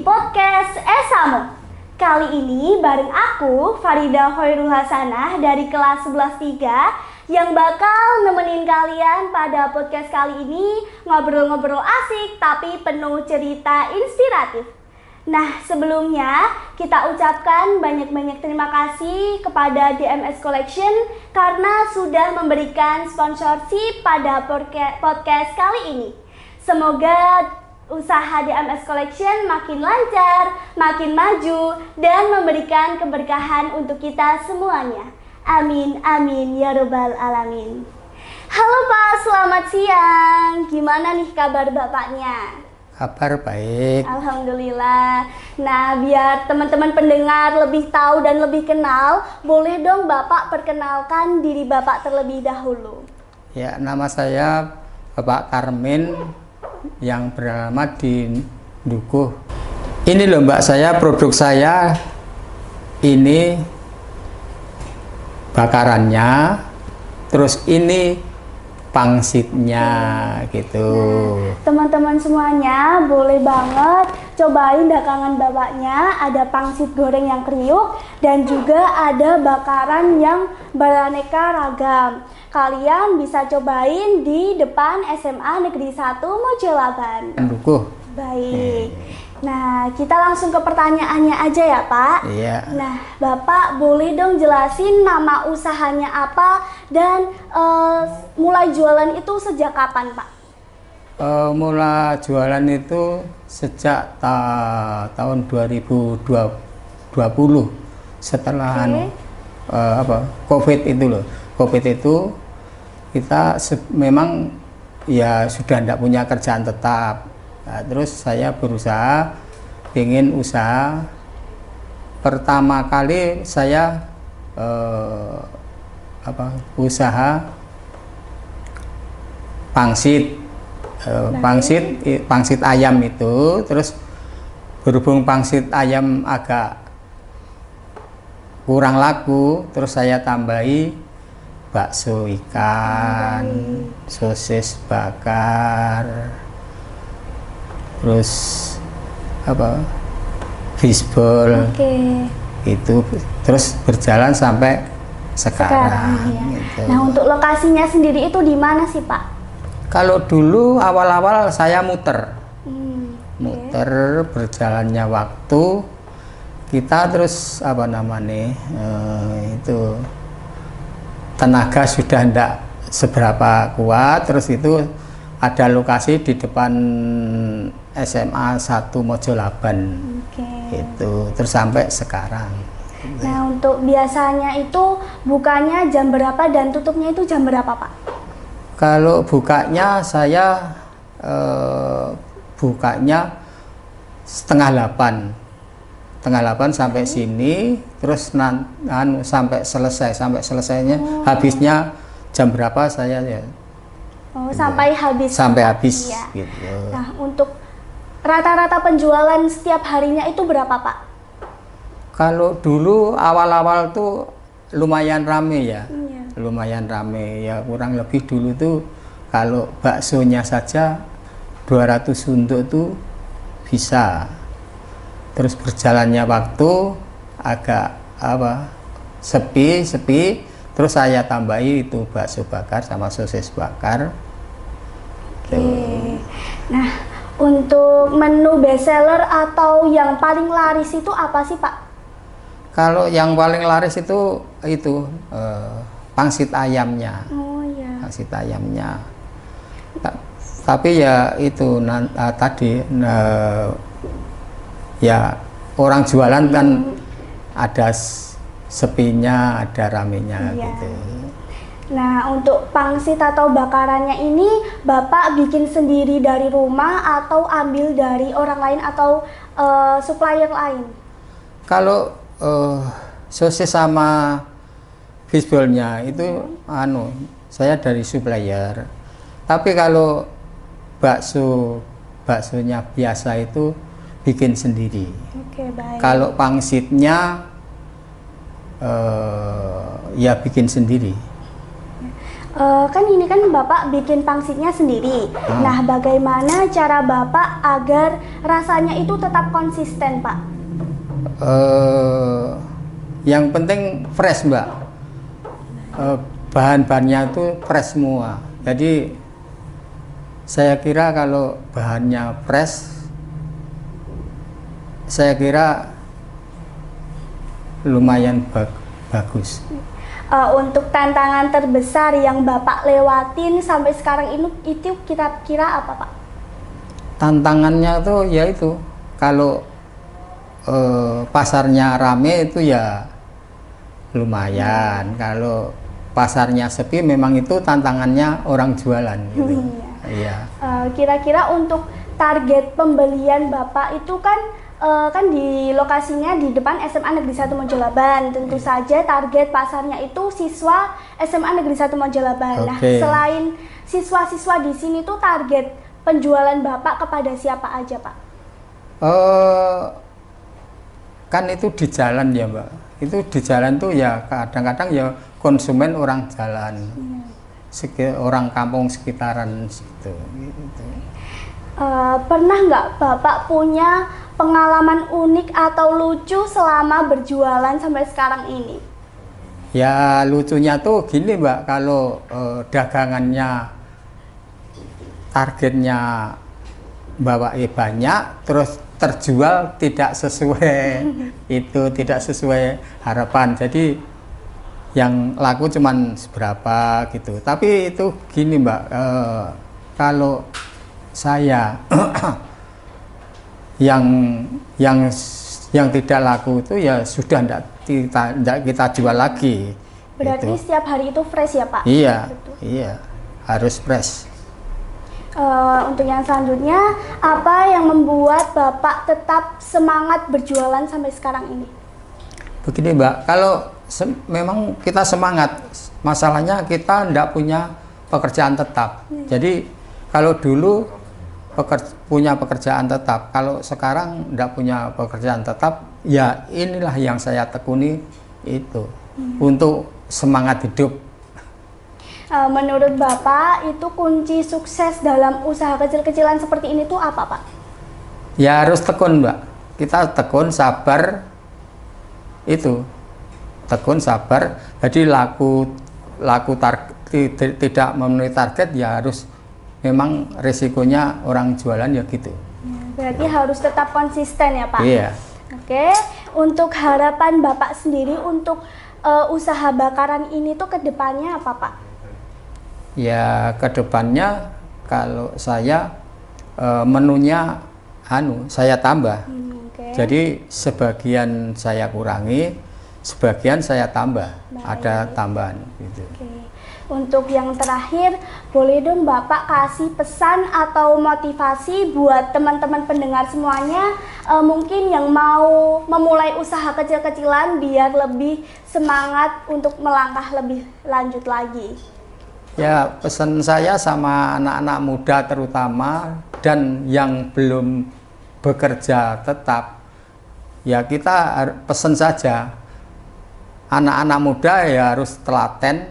podcast Esamo. Kali ini bareng aku, Farida Hoirul Hasanah dari kelas 11-3 yang bakal nemenin kalian pada podcast kali ini ngobrol-ngobrol asik tapi penuh cerita inspiratif. Nah, sebelumnya kita ucapkan banyak-banyak terima kasih kepada DMS Collection karena sudah memberikan sponsorship pada podcast kali ini. Semoga usaha DMS Collection makin lancar, makin maju, dan memberikan keberkahan untuk kita semuanya. Amin, amin, ya rabbal alamin. Halo Pak, selamat siang. Gimana nih kabar Bapaknya? Kabar baik. Alhamdulillah. Nah, biar teman-teman pendengar lebih tahu dan lebih kenal, boleh dong Bapak perkenalkan diri Bapak terlebih dahulu. Ya, nama saya Bapak Karmin yang beralamat di Dukuh. Ini loh Mbak, saya produk saya ini bakarannya, terus ini pangsitnya gitu. Nah, teman-teman semuanya boleh banget cobain dagangan Bapaknya. Ada pangsit goreng yang kriuk dan juga ada bakaran yang beraneka ragam. Kalian bisa cobain di depan SMA Negeri 1 Mojolaban. Dukuh. Baik. Nah, kita langsung ke pertanyaannya aja ya Pak. Iya. Nah, Bapak boleh dong jelasin nama usahanya apa dan mulai jualan itu sejak kapan Pak? Mulai jualan itu sejak tahun 2020 setelah COVID itu loh. COVID itu kita memang ya sudah tidak punya kerjaan tetap. Nah, terus saya berusaha ingin usaha. Pertama kali saya usaha pangsit. Pangsit ayam itu, terus berhubung pangsit ayam agak kurang laku, terus saya tambahi bakso ikan, sosis bakar, terus fishball. Itu terus berjalan sampai sekarang ya. Gitu. Nah, untuk lokasinya sendiri itu di mana sih Pak? Kalau dulu awal-awal saya muter Okay. Berjalannya waktu kita terus itu tenaga sudah tidak seberapa kuat, terus itu ada lokasi di depan SMA 1 Mojolaban. Itu terus sampai sekarang. Nah, untuk biasanya itu bukanya jam berapa dan tutupnya itu jam berapa Pak? Kalau bukanya saya bukanya setengah 8 sampai sini, terus sampai selesainya habisnya jam berapa saya ya. Sampai habis. Sampai habis. Ya. Gitu. Nah, untuk rata-rata penjualan setiap harinya itu berapa Pak? Kalau dulu awal-awal tuh lumayan rame ya. Iya. Lumayan rame ya, kurang lebih dulu tuh kalau baksonya saja 200 untuk tuh bisa. Terus berjalannya waktu agak sepi, terus saya tambahi itu bakso bakar sama sosis bakar. Oke. Nah, untuk menu best seller atau yang paling laris itu apa sih Pak? Kalau yang paling laris itu pangsit ayamnya. Oh iya. Pangsit ayamnya. Tapi ya itu tadi ya orang jualan kan ada sepinya, ada ramenya gitu. Nah, untuk pangsit atau bakarannya ini Bapak bikin sendiri dari rumah atau ambil dari orang lain atau supplier lain? Kalau sosis sama fishballnya itu saya dari supplier. Tapi kalau baksonya biasa itu bikin sendiri. Oke, baik. Kalau pangsitnya ya bikin sendiri. Kan ini kan Bapak bikin pangsitnya sendiri. Nah, bagaimana cara Bapak agar rasanya itu tetap konsisten, Pak? Yang penting fresh, Mbak. Bahan-bahannya itu fresh semua. Jadi saya kira kalau bahannya fresh, saya kira lumayan bagus. Untuk tantangan terbesar yang Bapak lewatin sampai sekarang ini itu kira-kira apa, Pak? Tantangannya tuh ya itu, kalau pasarnya rame itu ya lumayan. Kalau pasarnya sepi memang itu tantangannya orang jualan gitu. Iya. Kira-kira untuk target pembelian Bapak itu kan di lokasinya di depan SMA Negeri 1 Mojolaban. Tentu saja target pasarnya itu siswa SMA Negeri 1 Mojolaban. Nah, selain siswa-siswa di sini tuh target penjualan Bapak kepada siapa aja, Pak? Kan itu di jalan ya, Mbak. Itu di jalan tuh ya kadang-kadang ya konsumen orang jalan. Orang kampung sekitaran situ gitu. Pernah nggak Bapak punya pengalaman unik atau lucu selama berjualan sampai sekarang ini? Ya lucunya tuh gini, Mbak, kalau dagangannya targetnya bawa banyak terus terjual tidak sesuai itu, tidak sesuai harapan. Jadi yang laku cuman seberapa gitu. Tapi itu gini, Mbak, kalau saya yang tidak laku itu ya sudah tidak kita jual lagi. Berarti gitu. Setiap hari itu fresh ya, Pak? Iya, betul. Iya, harus fresh. Untuk yang selanjutnya, apa yang membuat Bapak tetap semangat berjualan sampai sekarang ini? Begini, Mbak, kalau memang kita semangat, masalahnya kita tidak punya pekerjaan tetap. Jadi kalau dulu punya pekerjaan tetap, kalau sekarang tidak punya pekerjaan tetap, ya inilah yang saya tekuni itu untuk semangat hidup. Menurut Bapak itu kunci sukses dalam usaha kecil-kecilan seperti ini tuh apa, Pak? Ya harus tekun, Mbak. Kita tekun, sabar, itu tekun, sabar. Jadi tidak memenuhi target ya harus, memang resikonya orang jualan ya gitu. Berarti harus tetap konsisten ya, Pak? Iya. Oke, untuk harapan Bapak sendiri untuk usaha bakaran ini tuh ke depannya apa, Pak? Ya kedepannya kalau saya menunya saya tambah. Jadi sebagian saya kurangi, sebagian saya tambah. Baik. Ada tambahan gitu. Untuk yang terakhir, boleh dong Bapak kasih pesan atau motivasi buat teman-teman pendengar semuanya, mungkin yang mau memulai usaha kecil-kecilan biar lebih semangat untuk melangkah lebih lanjut lagi. Ya, pesan saya sama anak-anak muda terutama dan yang belum bekerja tetap, ya kita pesan saja, anak-anak muda ya harus telaten,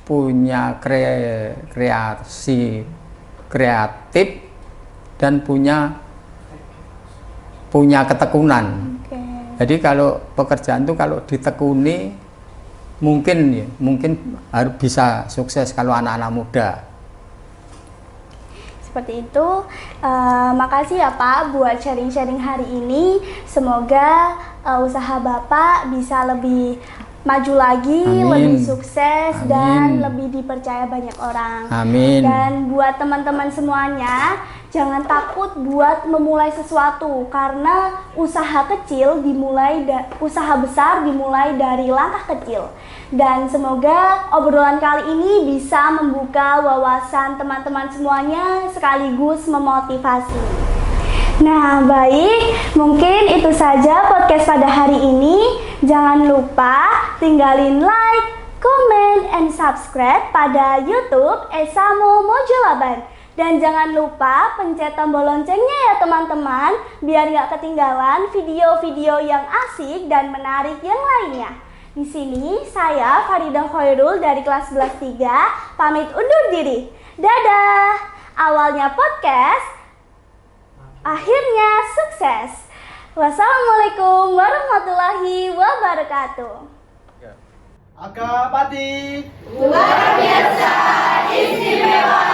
punya kreasi kreatif dan punya ketekunan. Jadi kalau pekerjaan itu kalau ditekuni mungkin harus bisa sukses kalau anak-anak muda. Seperti itu. Makasih ya Pak buat sharing-sharing hari ini. Semoga usaha Bapak bisa lebih maju lagi, amin, lebih sukses, amin, dan lebih dipercaya banyak orang. Amin. Dan buat teman-teman semuanya, jangan takut buat memulai sesuatu karena usaha besar dimulai dari langkah kecil. Dan semoga obrolan kali ini bisa membuka wawasan teman-teman semuanya sekaligus memotivasi. Nah, baik, mungkin itu saja podcast pada hari ini. Jangan lupa tinggalin like, comment, and subscribe pada YouTube Esamo Mojolaban. Dan jangan lupa pencet tombol loncengnya ya teman-teman, biar nggak ketinggalan video-video yang asik dan menarik yang lainnya. Di sini saya Farida Khairul dari kelas 11 3 pamit undur diri. Dadah. Awalnya podcast, akhirnya sukses. Wassalamualaikum warahmatullahi wabarakatuh. Agapati Luar biasa istimewa.